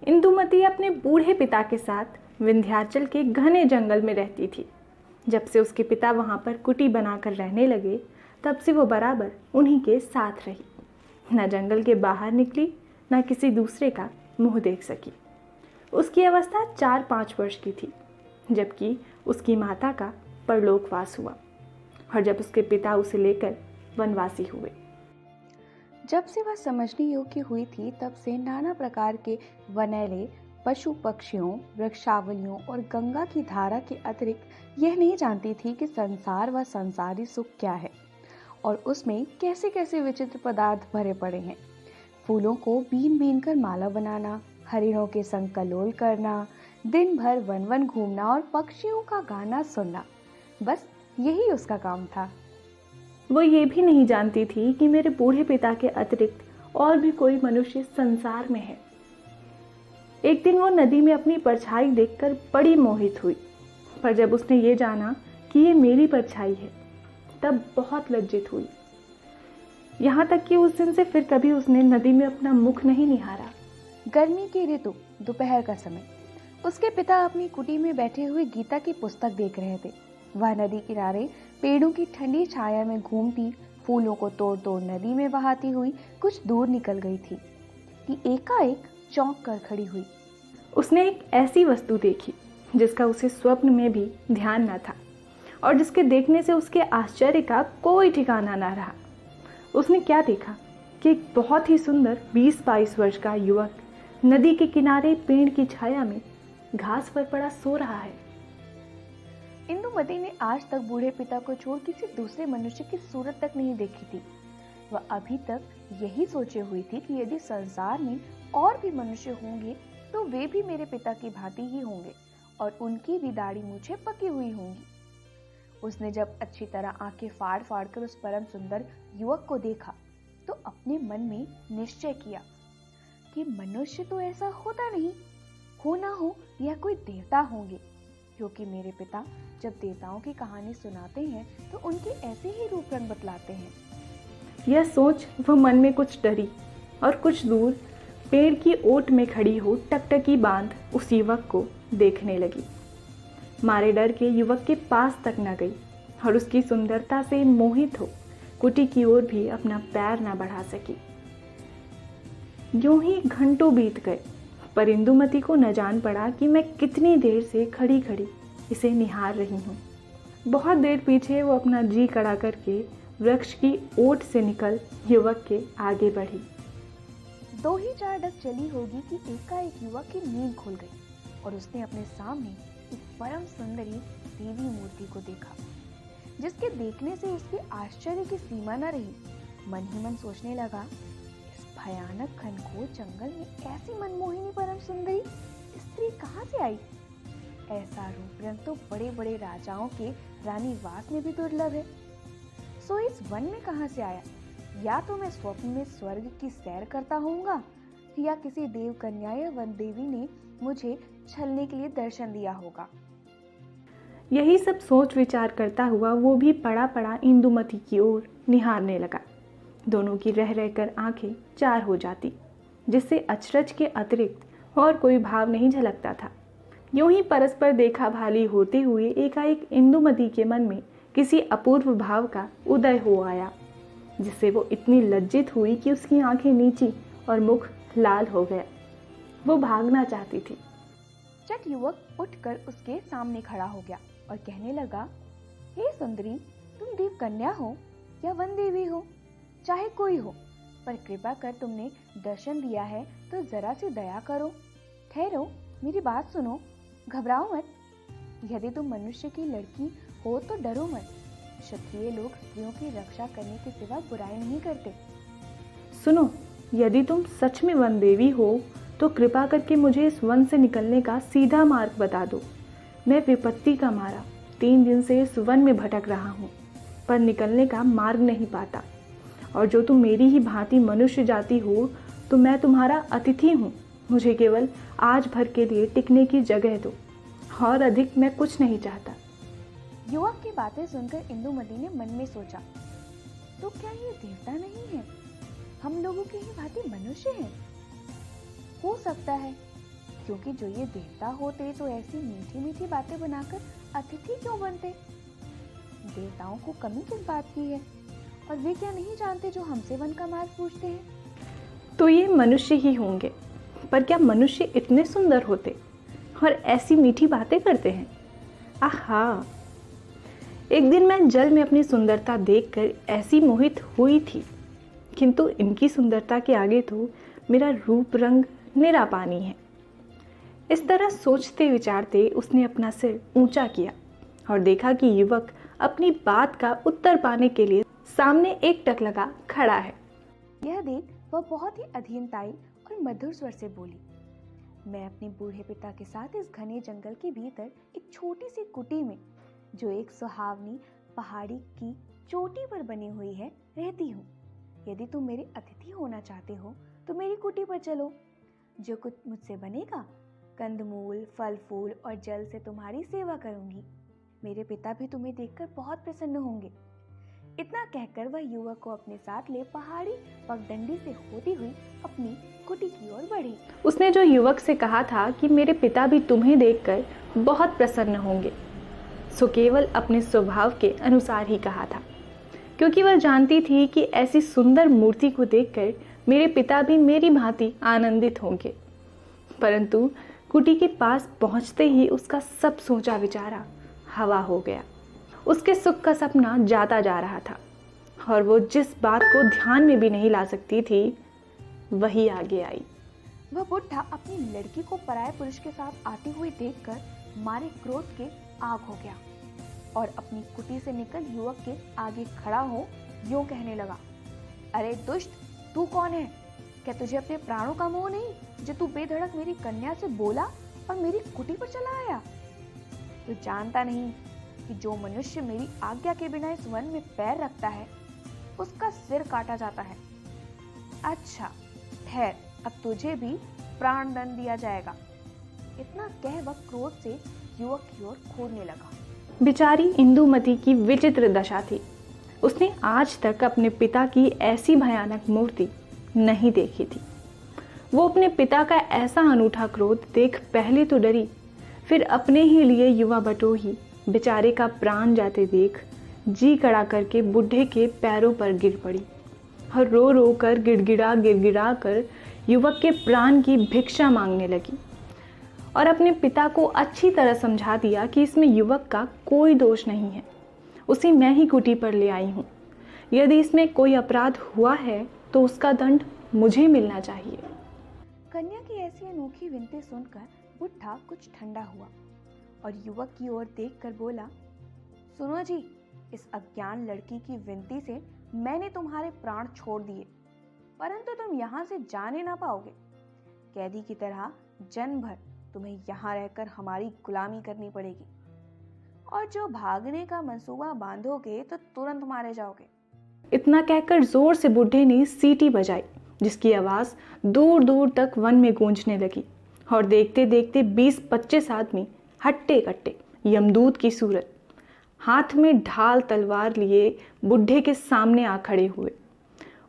इंदुमती अपने बूढ़े पिता के साथ विंध्याचल के घने जंगल में रहती थी। जब से उसके पिता वहाँ पर कुटी बनाकर रहने लगे, तब से वो बराबर उन्हीं के साथ रही। न जंगल के बाहर निकली, न किसी दूसरे का मुंह देख सकी। उसकी अवस्था 4-5 वर्ष की थी, जबकि उसकी माता का परलोकवास हुआ और जब उसके पिता उसे लेकर वनवासी हुए। जब से वह समझने योग्य हुई थी, तब से नाना प्रकार के वनैले पशु पक्षियों, वृक्षावलियों और गंगा की धारा के अतिरिक्त यह नहीं जानती थी कि संसार व संसारी सुख क्या है और उसमें कैसे कैसे विचित्र पदार्थ भरे पड़े हैं। फूलों को बीन बीन कर माला बनाना, हरिणों के संग कलोल करना, दिन भर वन वन घूमना और पक्षियों का गाना सुनना, बस यही उसका काम था। वो ये भी नहीं जानती थी कि मेरे बूढ़े पिता के अतिरिक्त और भी कोई मनुष्य संसार में है। एक दिन वो नदी में अपनी परछाई देखकर बड़ी मोहित हुई, पर जब उसने ये जाना कि ये मेरी परछाई है, तब बहुत लज्जित हुई। यहाँ तक कि उस दिन से फिर कभी उसने नदी में अपना मुख नहीं निहारा। गर्मी की ऋतु, दोपहर का समय। उसके पिता अपनी कुटी में बैठे हुए गीता की पुस्तक देख रहे थे। वह नदी किनारे पेड़ों की ठंडी छाया में घूमती, फूलों को तोड़ तोड़ नदी में बहाती हुई कुछ दूर निकल गई थी कि एकाएक चौंक कर खड़ी हुई। उसने एक ऐसी वस्तु देखी जिसका उसे स्वप्न में भी ध्यान न था और जिसके देखने से उसके आश्चर्य का कोई ठिकाना न रहा। उसने क्या देखा कि एक बहुत ही सुंदर 20-22 वर्ष का युवक नदी के किनारे पेड़ की छाया में घास पर पड़ा सो रहा है। इंदुमती ने आज तक बूढ़े पिता को छोड़ किसी दूसरे मनुष्य की सूरत तक नहीं देखी थी। वह अभी तक यही सोचे हुई थी कि यदि संसार में और भी मनुष्य होंगे तो वे भी मेरे पिता की भांति ही होंगे और उनकी भी दाढ़ी मूछें पकी हुई होंगी। उसने जब अच्छी तरह आंखें फाड़ फाड़ कर उस परम सुंदर युवक को देखा तो अपने मन में निश्चय किया कि मनुष्य तो ऐसा होता नहीं, हो ना हो यह कोई देवता होंगे, क्योंकि मेरे पिता जब देवताओं की कहानी सुनाते हैं तो उनके ऐसे ही रूप रंग बतलाते हैं। यह सोच वह मन में कुछ डरी और कुछ दूर पेड़ की ओट में खड़ी हो टकटकी बांध उस युवक को देखने लगी। मारे डर के युवक के पास तक न गई और उसकी सुंदरता से मोहित हो कुटी की ओर भी अपना पैर न बढ़ा सकी। यूं ही घंटों बीत गए, पर इंदुमती को न जान पड़ा कि मैं कितनी देर से खड़ी खड़ी इसे निहार रही हूँ। बहुत देर पीछे वो अपना जी कड़ा करके वृक्ष की ओट से निकल युवक के आगे बढ़ी। 2 ही 4 डग चली होगी कि एकाएक युवक की नींद खुल गई और उसने अपने सामने एक परम सुंदरी देवी मूर्ति को देखा, जिसके देखने से उसके आश्चर्य की सीमा न रही। मन ही मन सोचने लगा, इस भयानक घनघोर जंगल में ऐसी मनमोहिनी परम सुंदरी स्त्री कहाँ से आई? ऐसा रूप रंग तो बड़े बड़े राजाओं के रानी वास में भी दुर्लभ है। सो इस वन में कहाँ से आया? या तो मैं स्वप्न में स्वर्ग की सैर करता होऊंगा या किसी देव कन्या या वन देवी ने मुझे छलने के लिए दर्शन दिया होगा। यही सब सोच विचार करता हुआ वो भी पड़ा पड़ा इंदुमती की ओर निहारने लगा। दोनों की रह रहकर आंखें 4 हो जाती, जिससे अचरज के अतिरिक्त और कोई भाव नहीं झलकता था। यूं ही परस्पर देखा भाली होते हुए एकाएक इंदुमती के मन में किसी अपूर्व भाव का उदय हो आया, जिससे वो इतनी लज्जित हुई कि उसकी आंखें नीची और मुख लाल हो गया। वो भागना चाहती थी। चट युवक उठकर उसके सामने खड़ा हो गया और कहने लगा, हे सुंदरी, तुम देव कन्या हो या वन देवी हो, चाहे कोई हो, पर कृपा कर तुमने दर्शन दिया है तो जरा सी दया करो। ठहरो, मेरी बात सुनो, घबराओ मत। यदि तुम मनुष्य की लड़की हो तो डरो मत। क्षत्रिय लोग स्त्रियों की रक्षा करने के सिवा बुराई नहीं करते। सुनो, यदि तुम सच में वन देवी हो तो कृपा करके मुझे इस वन से निकलने का सीधा मार्ग बता दो। मैं विपत्ति का मारा 3 दिन से इस वन में भटक रहा हूँ, पर निकलने का मार्ग नहीं पाता। और जो तुम मेरी ही भांति मनुष्य जाति हो तो मैं तुम्हारा अतिथि हूँ। मुझे केवल आज भर के लिए टिकने की जगह दो, और अधिक मैं कुछ नहीं चाहता। युवक की बातें सुनकर इंदुमती ने मन में सोचा, तो क्या ये देवता नहीं है? हम लोगों की ही भांति मनुष्य हैं। हो सकता है क्योंकि जो ये देवता होते तो ऐसी मीठी मीठी बातें बनाकर अतिथि क्यों बनते? देवताओं को कमी किस बात की है? और वे क्या नहीं जानते जो हमसे वन का मार्ग पूछते हैं? तो ये मनुष्य ही होंगे, पर क्या मनुष्य इतने सुंदर होते और ऐसी मीठी बातें करते हैं? आहा! एक दिन मैं जल में अपनी सुंदरता देखकर ऐसी मोहित हुई थी, किंतु इनकी सुंदरता के आगे तो मेरा रूप रंग निरा पानी है। इस तरह सोचते विचारते उसने अपना सिर ऊंचा किया और देखा कि युवक अपनी बात का उत्तर पाने के लिए सामने एकटक लगा खड़ा है। यह देख वह बहुत ही अधीनताई और मधुर स्वर से बोली, मैं अपने बूढ़े पिता के साथ इस घने जंगल के भीतर एक छोटी सी कुटी में, जो एक सुहावनी पहाड़ी की चोटी पर बनी हुई है, रहती हूँ। यदि तुम मेरे अतिथि होना चाहते हो तो मेरी कुटी पर चलो। जो कुछ मुझसे बनेगा, कंदमूल, फल फूल और जल से तुम्हारी सेवा करूंगी। मेरे पिता भी तुम्हें देखकर बहुत प्रसन्न होंगे। इतना कहकर वह युवक को अपने साथ ले पहाड़ी पगडंडी से होती हुई अपनी कुटी की ओर बढ़ी। उसने जो युवक से कहा था कि मेरे पिता भी तुम्हें देखकर बहुत प्रसन्न होंगे, सो केवल अपने स्वभाव के अनुसार ही कहा था, क्योंकि वह जानती थी कि ऐसी सुंदर मूर्ति को देखकर मेरे पिता भी मेरी भांति आनंदित होंगे। परंतु कुटी के पास पहुंचते ही उसका सब सोचा विचारा हवा हो गया। उसके सुख का सपना जाता जा रहा था और वो जिस बात को ध्यान में भी नहीं ला सकती थी, वही आगे आई। वह बुढ़ा अपनी लड़की को पराये पुरुष के साथ आती हुई देखकर मारे क्रोध के आग हो गया और अपनी कुटी से निकल युवक के आगे खड़ा हो यूं कहने लगा, अरे दुष्ट, तू कौन है? क्या तुझे अपने प्राणों का मोह नहीं, जो तू बेधड़क मेरी कन्या से बोला और मेरी कुटी पर चला आया? तू जानता नहीं कि जो मनुष्य मेरी आज्ञा के बिना इस वन में पैर रखता है, उसका सिर काटा जाता है। अच्छा ठहर, अब तुझे भी प्राण दंड दिया जाएगा। इतना कह वह क्रोध से युवक की ओर खोदने लगा। बेचारी इंदुमती की विचित्र दशा थी। उसने आज तक अपने पिता की ऐसी भयानक मूर्ति नहीं देखी थी। वो अपने पिता का ऐसा अनूठा क्रोध देख पहले तो डरी, फिर अपने ही लिए युवा बटोही बेचारे का प्राण जाते देख जी कड़ा करके बुढ़े के पैरों पर गिर पड़ी और रो रो कर गिड़गिड़ा कर युवक के प्राण की भिक्षा मांगने लगी और अपने पिता को अच्छी तरह समझा दिया कि इसमें युवक का कोई दोष नहीं है, उसे मैं ही कुटी पर ले आई हूँ। यदि इसमें कोई अपराध हुआ है तो उसका दंड मुझे मिलना चाहिए। कन्या की ऐसी अनोखी विनती सुनकर बुढ़ा कुछ ठंडा हुआ और युवक की ओर देखकर बोला, सुनो जी, इस अज्ञान लड़की की विनती से मैंने तुम्हारे प्राण छोड़ दिए, परंतु तुम यहाँ से जाने ना पाओगे। कैदी की तरह जन्म भर तुम्हें यहाँ रहकर हमारी गुलामी करनी पड़ेगी और जो भागने का मंसूबा बांधोगे तो तुरंत मारे जाओगे। इतना कहकर जोर से बुढ़े ने सीटी बजाई, जिसकी आवाज दूर दूर तक वन में गूंजने लगी और देखते देखते 20-25 आदमी हट्टे कट्टे यमदूत की सूरत हाथ में ढाल तलवार लिए बुढ़े के सामने आ खड़े हुए।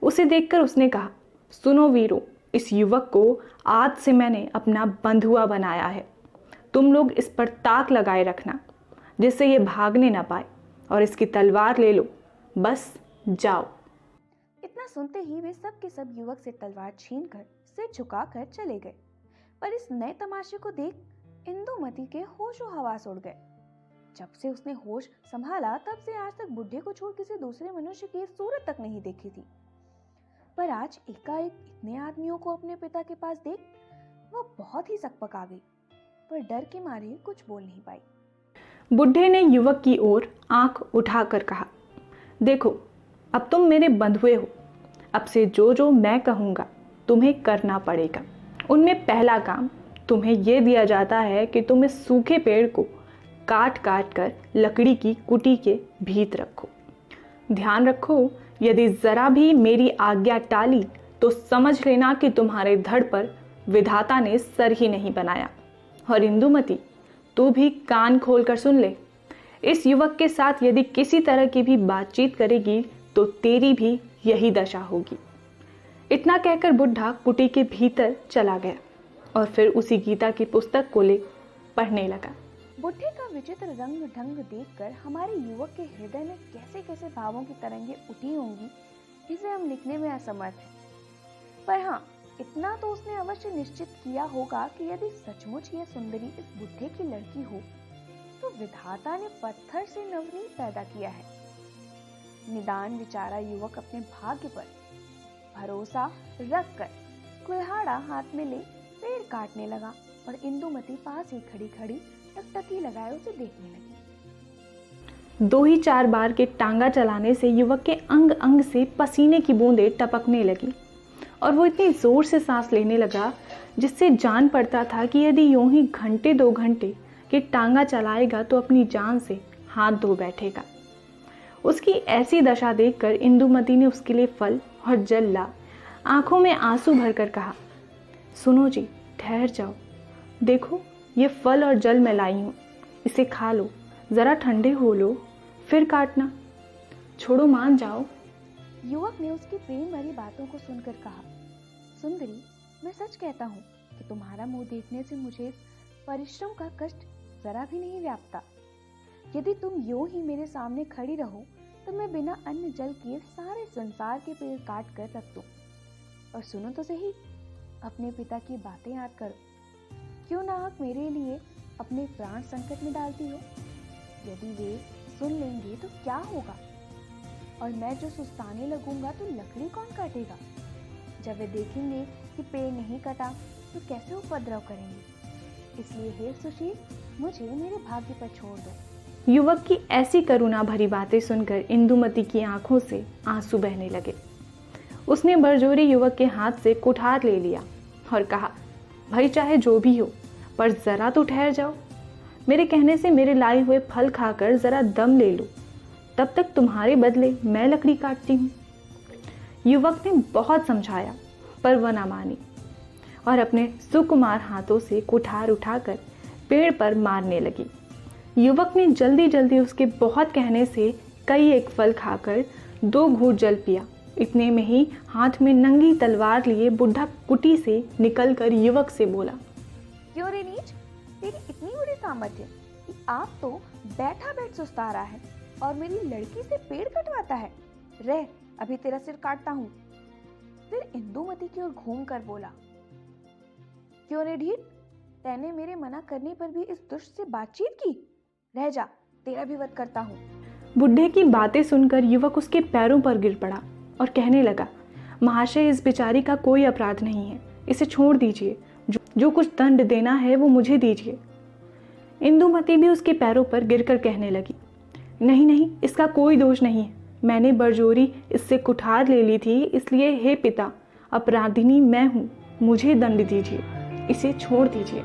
उसे देखकर उसने कहा, सुनो वीरों, इस युवक को आज से मैंने अपना बंधुआ बनाया है। तुम लोग इस पर ताक लगाए रखना, जिससे ये भागने ना पाए, और इसकी तलवार ले लो, बस जाओ। इतना सुनते ही वे सब के सब युवक से तलवार छीनकर सिर झुकाकर चले गए। पर इस नए तमाशे को देख इंदुमती के होशो हवास उड़ गए। जब से उसने होश संभाला तब से आज तक बुढ़े को छोड़ किसी दूसरे मनुष्य की सूरत तक नहीं देखी थी। पर आज एकाएक इतने आदमियों को अपने पिता के पास देख वह बहुत ही सकपका गई, पर डर के मारे कुछ बोल नहीं पाई। बुढ़े ने युवक की ओर आंख उठाकर कहा, देखो, अब तुम मेरे बंधुए हो। अब से जो जो मैं कहूँगा तुम्हें करना पड़ेगा। उनमें पहला काम तुम्हें यह दिया जाता है कि तुम इस सूखे पेड़ को काट काट कर लकड़ी की कुटी के भीतर रखो। ध्यान रखो, यदि जरा भी मेरी आज्ञा टाली तो समझ लेना कि तुम्हारे धड़ पर विधाता ने सर ही नहीं बनाया। और इंदुमती, तू भी कान खोल कर सुन ले, इस युवक के साथ यदि किसी तरह की भी बातचीत करेगी तो तेरी भी यही दशा होगी। इतना कहकर बुढ़ा कुटी के भीतर चला गया और फिर उसी गीता की पुस्तक को ले पढ़ने लगा। बुढ़े का विचित्र रंग ढंग देखकर हमारे युवक के हृदय में कैसे कैसे भावों की तरंगें उठी होंगी, इसे हम लिखने में असमर्थ हैं। पर हाँ, इतना तो उसने अवश्य निश्चित किया होगा कि यदि सचमुच यह सुंदरी इस बुढ़े की लड़की हो तो विधाता ने पत्थर से नवनीत पैदा किया है। निदान बेचारा युवक अपने भाग्य पर भरोसा रखकर कुल्हाड़ा हाथ में ले पेड़ काटने लगा और इंदुमती पास ही खड़ी खड़ी टकटकी लगाए उसे देखने लगी। 2 ही 4 बार के टांगा चलाने से युवक के अंग अंग से पसीने की बूंदें टपकने लगी और वो इतनी जोर से सांस लेने लगा जिससे जान पड़ता था कि यदि यूं ही घंटे 2 घंटे के टांगा चलाएगा तो अपनी जान से हाथ धो बैठेगा। उसकी ऐसी दशा देखकर इंदुमती ने उसके लिए फल और जल ला आंखों में आंसू भरकर कहा, सुनो जी, ठहर जाओ, देखो ये फल और जल मैं लाई हूँ, इसे खा लो, जरा ठंडे हो लो, फिर काटना, छोड़ो, मान जाओ। युवक ने उसकी प्रेम भरी बातों को सुनकर कहा, सुंदरी, मैं सच कहता हूँ कि तुम्हारा मुंह देखने से मुझे इस परिश्रम का कष्ट जरा भी नहीं व्यापता। यदि तुम यूं ही मेरे सामने खड़ी रहो तो मैं बिना अन्न जल के सारे संसार के पेड़ काट कर रख दूं। और सुनो तो सही, अपने पिता की बातें याद करो, क्यों नाहक मेरे लिए अपने प्राण संकट में डालती हो? यदि वे सुन लेंगे तो क्या होगा? और मैं जो सुस्ताने लगूंगा तो लकड़ी कौन काटेगा? जब वे देखेंगे कि पेड़ नहीं कटा तो कैसे उपद्रव करेंगे? इसलिए हे सुशील, मुझे मेरे भाग्य पर छोड़ दो। युवक की ऐसी करुणा भरी बातें सुनकर इंदुमती की आंखों से आंसू बहने लगे। उसने बरजोरी युवक के हाथ से कुठार ले लिया और कहा, भाई चाहे जो भी हो, पर जरा तो ठहर जाओ, मेरे कहने से मेरे लाए हुए फल खाकर जरा दम ले लो, तब तक तुम्हारे बदले मैं लकड़ी काटती हूँ। युवक ने बहुत समझाया पर वह ना मानी और अपने सुकुमार हाथों से कुठार उठाकर पेड़ पर मारने लगी। युवक ने जल्दी जल्दी उसके बहुत कहने से कई एक फल खाकर 2 घूंट जल पिया। इतने में ही हाथ में नंगी तलवार लिए बुढ़ा कुटी से निकलकर युवक से बोला, क्यों रे नीच, तेरी इतनी बड़ी सामर्थ्य कि आप तो बैठा बैठ सुस्ता रहा है और मेरी लड़की से पेड़ कटवाता है। रह, अभी तेरा सिर काटता हूँ। फिर इंदुमती की ओर घूम कर बोला, क्यों रे ढीठ, तैने मेरे मना करने पर भी इस दुष्ट से बातचीत की? रह जा, तेरा भी वध करता हूँ। बुढ़े की बातें सुनकर युवक उसके पैरों पर गिर पड़ा और कहने लगा, महाशय, इस बेचारी का कोई अपराध नहीं है, इसे छोड़ दीजिए, जो कुछ दंड देना है वो मुझे दीजिए। इंदुमती भी उसके पैरों पर गिरकर कहने लगी, नहीं नहीं, इसका कोई दोष नहीं है, मैंने बरजोरी इससे कुठार ले ली थी, इसलिए हे पिता, अपराधिनी मैं हूँ, मुझे दंड दीजिए, इसे छोड़ दीजिए।